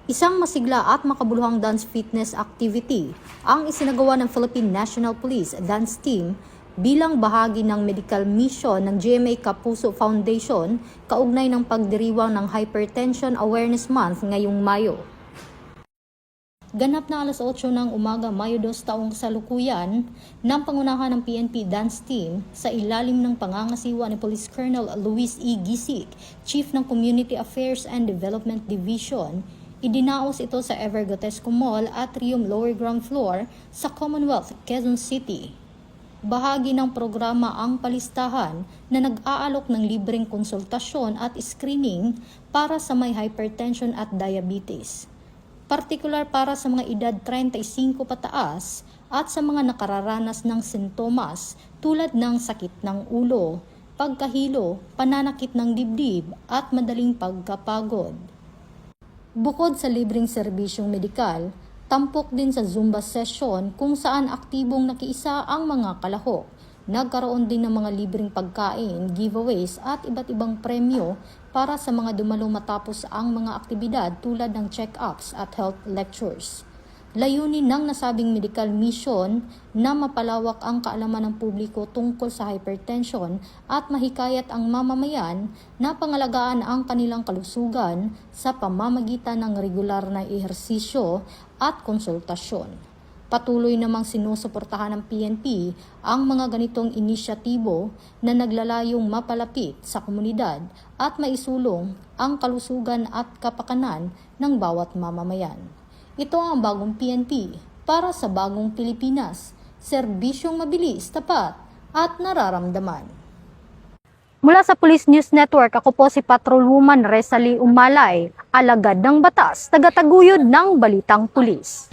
Isang masigla at makabuluhang dance fitness activity ang isinagawa ng Philippine National Police Dance Team bilang bahagi ng medical mission ng GMA Kapuso Foundation kaugnay ng pagdiriwang ng Hypertension Awareness Month ngayong Mayo. Ganap na alas 8 ng umaga, Mayo 2 taong kasalukuyan ng pangunahan ng PNP Dance Team sa ilalim ng pangangasiwa ni Police Colonel Luis E. Gisik, Chief ng Community Affairs and Development Division. Idinaos ito sa Evergotesco Mall, Atrium Lower Ground Floor sa Commonwealth, Quezon City. Bahagi ng programa ang palistahan na nag-aalok ng libreng konsultasyon at screening para sa may hypertension at diabetes. Partikular para sa mga edad 35 pataas at sa mga nakararanas ng sintomas tulad ng sakit ng ulo, pagkahilo, pananakit ng dibdib at madaling pagkapagod. Bukod sa libreng serbisyong medikal, tampok din sa Zumba session kung saan aktibong nakiisa ang mga kalahok. Nagkaroon din ng mga libreng pagkain, giveaways at iba't ibang premyo para sa mga dumalo matapos ang mga aktibidad tulad ng check-ups at health lectures. Layunin ng nasabing medical mission na mapalawak ang kaalaman ng publiko tungkol sa hypertension at mahikayat ang mamamayan na pangalagaan ang kanilang kalusugan sa pamamagitan ng regular na ehersisyo at konsultasyon. Patuloy namang sinusuportahan ng PNP ang mga ganitong inisyatibo na naglalayong mapalapit sa komunidad at maisulong ang kalusugan at kapakanan ng bawat mamamayan. Ito ang bagong PNP para sa bagong Pilipinas, serbisyong mabilis, tapat at nararamdaman. Mula sa Police News Network, ako po si Patrolwoman Rezalie Umalay, alagad ng batas, tagataguyod ng Balitang Pulis.